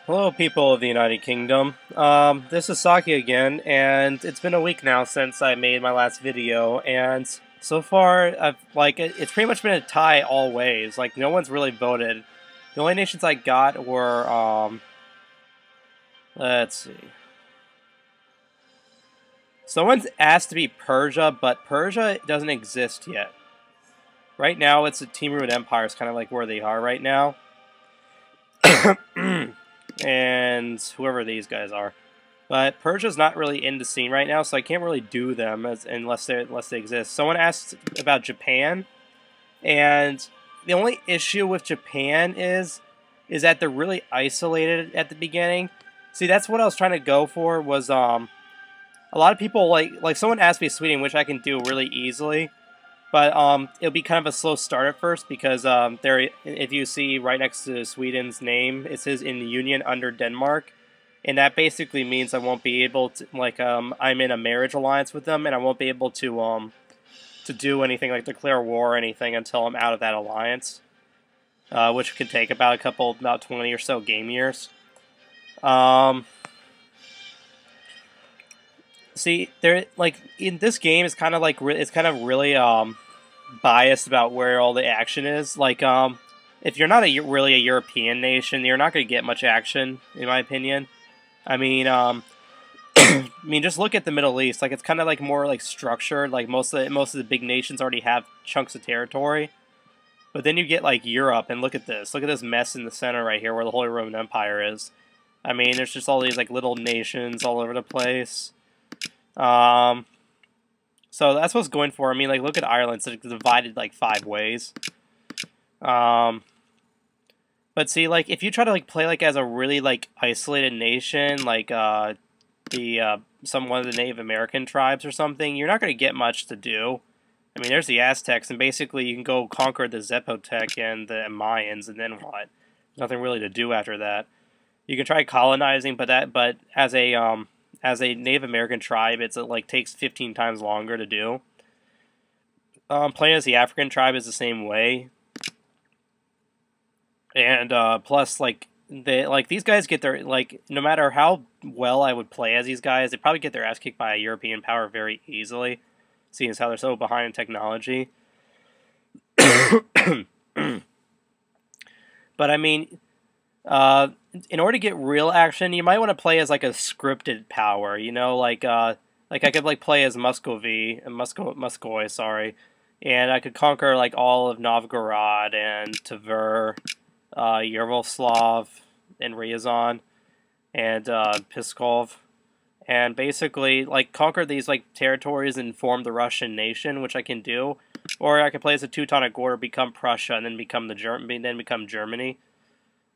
Hello, people of the United Kingdom. This is Saki again, and it's been a week now since I made my last video, and so far, it's pretty much been a tie all ways. Like, no one's really voted. The only nations I got were, let's see. Someone's asked to be Persia, but Persia doesn't exist yet. Right now, it's a Timurid Empire, is kind of like where they are right now. And whoever these guys are. But Persia's not really in the scene right now, so I can't really do them unless they exist. Someone asked about Japan, and the only issue with Japan is that they're really isolated at the beginning. See, that's what I was trying to go for, was a lot of people, like someone asked me Sweden, which I can do really easily. But it'll be kind of a slow start at first because if you see right next to Sweden's name, it says in union under Denmark, and that basically means I won't be able to, I'm in a marriage alliance with them, and I won't be able to do anything like declare war or anything until I'm out of that alliance, which could take about 20 or so game years. See, in this game, it's kind of really biased about where all the action is. If you're not really a European nation, you're not going to get much action, in my opinion. I mean, just look at the Middle East. It's kind of more structured. Most of the big nations already have chunks of territory. But then you get Europe, and look at this. Look at this mess in the center right here, where the Holy Roman Empire is. I mean, there's just all these little nations all over the place. So that's what's going for. I mean, look at Ireland. It's divided 5 ways. But see, if you try to play as a really isolated nation, one of the Native American tribes or something, you're not going to get much to do. I mean, there's the Aztecs, and basically you can go conquer the Zapotec and the Mayans, and then what? There's nothing really to do after that. You can try colonizing, but as a Native American tribe, it takes 15 times longer to do. Playing as the African tribe is the same way, and plus these guys get their no matter how well I would play as these guys, they probably get their ass kicked by a European power very easily, seeing as how they're so behind in technology. But I mean, in order to get real action, you might want to play as a scripted power. You know, I could play as Muscovy, sorry, and I could conquer all of Novgorod and Tver, Yaroslav and Ryazan and Pskov, and basically conquer these territories and form the Russian nation, which I can do. Or I could play as a Teutonic Order, become Prussia, and then become Germany.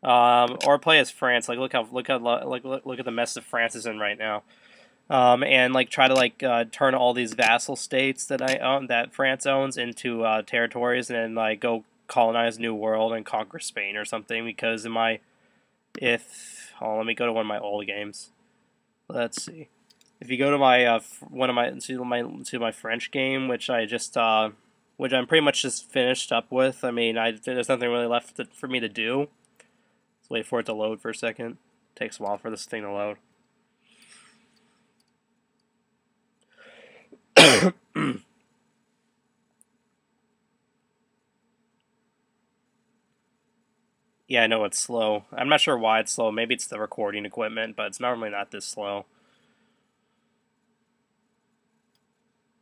Or play as France. Look at the mess that France is in right now. And try to turn all these vassal states that France owns into territories, and then go colonize New World and conquer Spain or something. Because let me go to one of my old games. Let's see. If you go to my my French game, which I'm pretty much just finished up with. I mean, there's nothing really left for me to do. Let's wait for it to load for a second. It takes a while for this thing to load. Yeah, I know it's slow. I'm not sure why it's slow. Maybe it's the recording equipment, but it's normally not this slow.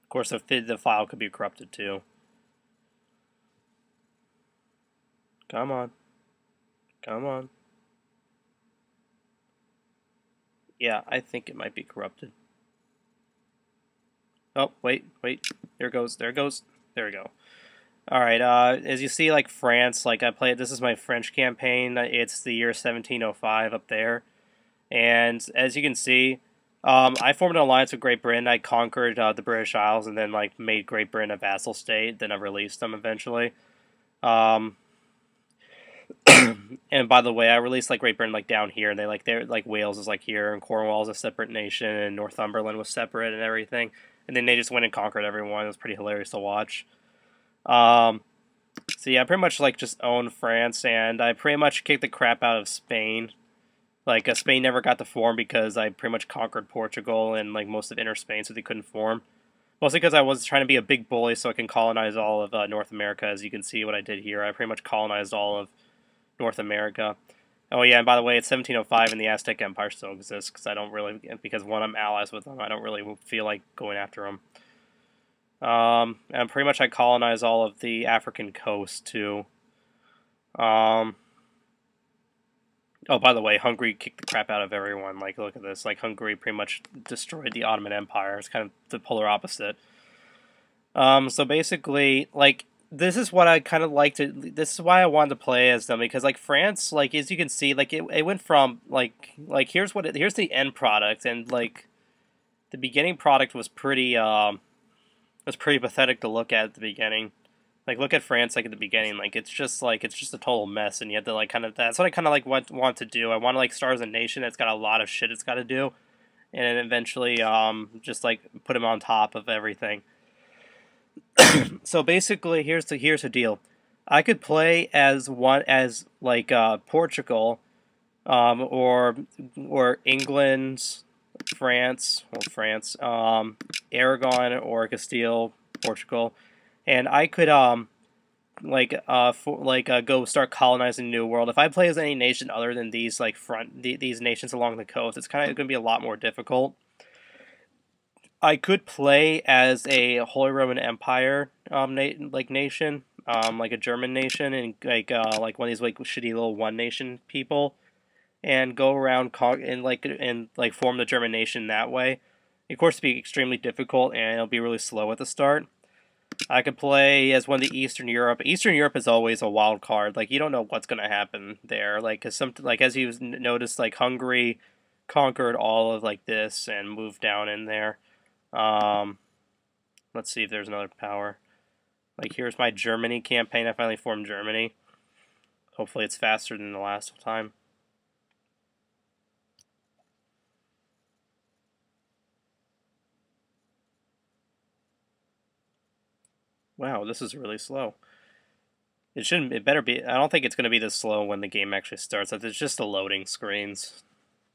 Of course, the file could be corrupted too. Come on. Come on. Yeah, I think it might be corrupted. Oh, wait. There it goes. There we go. Alright, as you see, France, this is my French campaign. It's the year 1705 up there. And as you can see, I formed an alliance with Great Britain. I conquered the British Isles and then, made Great Britain a vassal state. Then I released them eventually. And by the way, I released Great Britain down here, and they're Wales is here, and Cornwall is a separate nation, and Northumberland was separate and everything. And then they just went and conquered everyone. It was pretty hilarious to watch. So yeah, I pretty much just owned France, and I pretty much kicked the crap out of Spain. Like Spain never got to form because I pretty much conquered Portugal and like most of inner Spain, so they couldn't form. Mostly because I was trying to be a big bully so I can colonize all of North America. As you can see what I did here, I pretty much colonized all of North America. Oh yeah, and by the way, it's 1705 and the Aztec Empire still exists because I don't really, because one, I'm allies with them, I don't really feel like going after them. And pretty much I colonized all of the African coast too. Oh, by the way, Hungary kicked the crap out of everyone. Like, look at this. Like, Hungary pretty much destroyed the Ottoman Empire. It's kind of the polar opposite. So basically, like, this is what I kind of like to. This is why I wanted to play as them because, like, France, like as you can see, like it went from like here's here's the end product, and like the beginning product was pretty pathetic to look at the beginning. Like look at France like at the beginning, like it's just a total mess, and you have to like kind of that's what I kind of like want to do. I want to like start as a nation that's got a lot of shit it's got to do, and then eventually just like put them on top of everything. So basically, here's the deal. I could play as Portugal, or England, France, Aragon or Castile, Portugal, and I could go start colonizing the New World. If I play as any nation other than these these nations along the coast, it's kind of going to be a lot more difficult. I could play as a Holy Roman Empire nation, like a German nation, and like one of these like shitty little one nation people, and go around and form the German nation that way. Of course, it'd be extremely difficult and it'll be really slow at the start. I could play as one of the Eastern Europe. Eastern Europe is always a wild card. Like you don't know what's gonna happen there. Like as you noticed, like Hungary conquered all of like this and moved down in there. Let's see if there's another power. Like here's my Germany campaign. I finally formed Germany. Hopefully it's faster than the last time. Wow, this is really slow. It shouldn't. It better be. I don't think it's going to be this slow when the game actually starts. It's just the loading screens.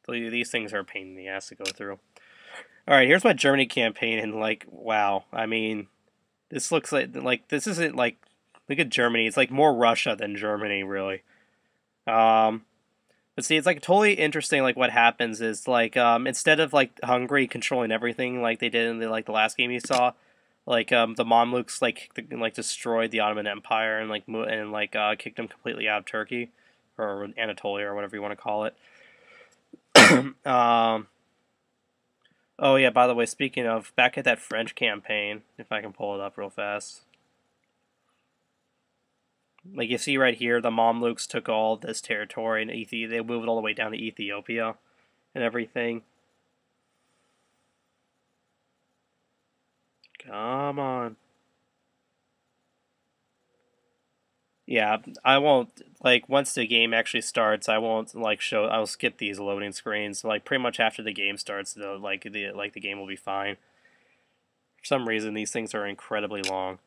These things are a pain in the ass to go through. All right, here's my Germany campaign, and like, wow. I mean, this looks like this isn't like. Look at Germany. It's like more Russia than Germany, really. But see, it's like totally interesting. Like what happens is like instead of like Hungary controlling everything like they did in the last game you saw, like the Mamluks like destroyed the Ottoman Empire and kicked them completely out of Turkey or Anatolia or whatever you want to call it. Oh yeah, by the way, speaking of, back at that French campaign, if I can pull it up real fast. Like you see right here, the Mamluks took all this territory and they moved all the way down to Ethiopia and everything. Come on. Yeah, I won't, like, once the game actually starts, I won't, like, I'll skip these loading screens. Like, pretty much after the game starts, the game will be fine. For some reason, these things are incredibly long.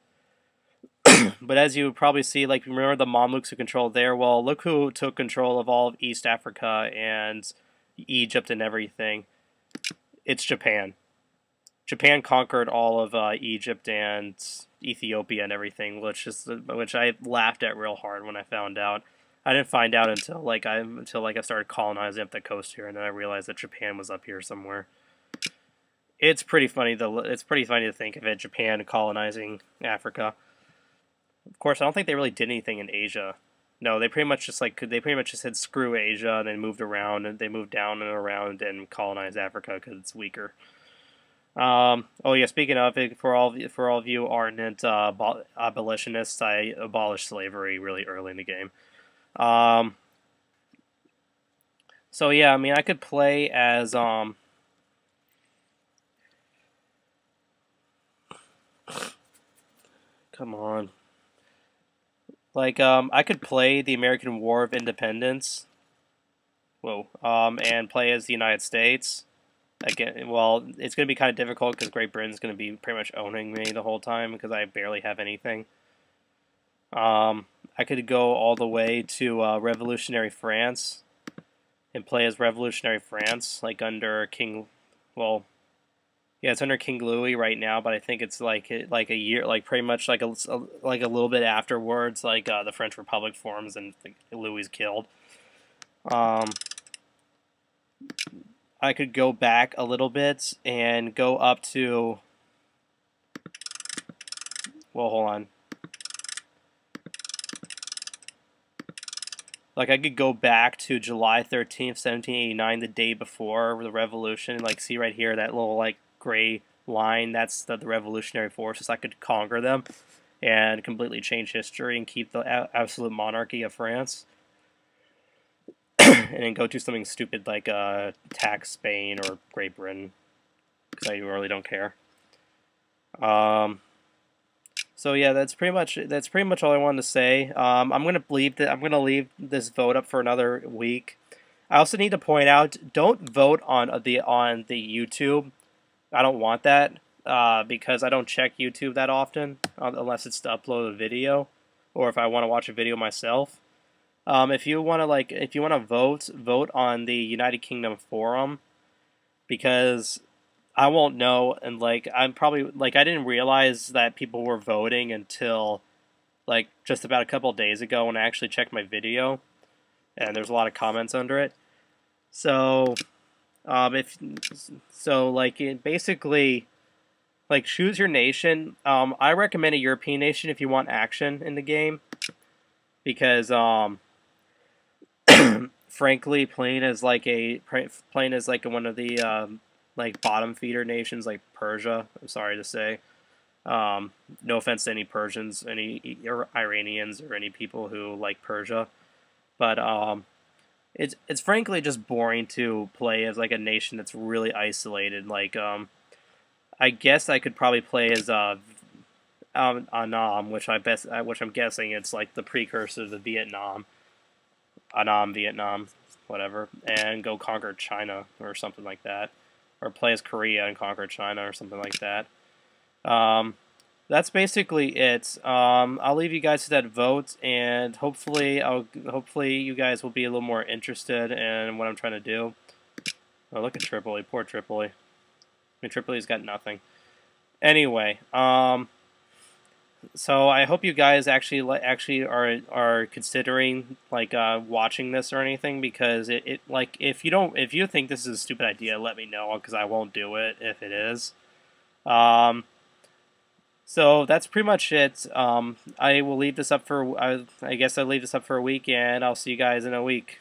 But as you probably see, like, remember the Mamluks who controlled there? Well, look who took control of all of East Africa and Egypt and everything. It's Japan. Japan conquered all of Egypt and Ethiopia and everything, which I laughed at real hard when I found out. I didn't find out until I started colonizing up the coast here, and then I realized that Japan was up here somewhere. It's pretty funny to think of it, Japan colonizing Africa. Of course, I don't think they really did anything in Asia. No, they pretty much just said screw Asia, and then moved around, and they moved down and around and colonized Africa because it's weaker. Oh yeah, speaking of it, for all of you ardent abolitionists, I abolished slavery really early in the game. So yeah, I mean, I could play as come on. Like, I could play the American War of Independence. Whoa. And play as the United States. Again, well, it's going to be kind of difficult because Great Britain's going to be pretty much owning me the whole time because I barely have anything. I could go all the way to revolutionary France and play as revolutionary France, like under King. Well, yeah, it's under King Louis right now, but I think it's like a year, like pretty much like like a little bit afterwards, like the French Republic forms and Louis is killed. I could go back a little bit and go up to. Well, hold on. Like, I could go back to July 13th, 1789, the day before the revolution. Like, see right here, that little, like, gray line, that's the revolutionary forces. I could conquer them and completely change history and keep the absolute monarchy of France. And then go do something stupid like attack Spain or Great Britain, because I really don't care. So yeah, that's pretty much all I wanted to say. I'm gonna leave this vote up for another week. I also need to point out, don't vote on the YouTube. I don't want that because I don't check YouTube that often unless it's to upload a video or if I want to watch a video myself. If you want to vote on the United Kingdom forum, because I won't know, and like I'm probably like I didn't realize that people were voting until like just about a couple of days ago when I actually checked my video, and there's a lot of comments under it. So, basically, like choose your nation. I recommend a European nation if you want action in the game, because frankly, playing as like one of the like bottom feeder nations like Persia. I'm sorry to say. No offense to any Persians, any Iranians, or any people who like Persia, but it's frankly just boring to play as like a nation that's really isolated. Like I guess I could probably play as Annam, which I'm guessing it's like the precursor to Vietnam, Annam, Vietnam, whatever, and go conquer China or something like that. Or play as Korea and conquer China or something like that. That's basically it. I'll leave you guys to that vote, and hopefully you guys will be a little more interested in what I'm trying to do. Oh, look at Tripoli, poor Tripoli. I mean, Tripoli's got nothing. Anyway, so I hope you guys actually are considering like watching this or anything, because it like if you think this is a stupid idea, let me know, because I won't do it if it is. So that's pretty much it. I will leave this up for I guess I'll leave this up for a week, and I'll see you guys in a week.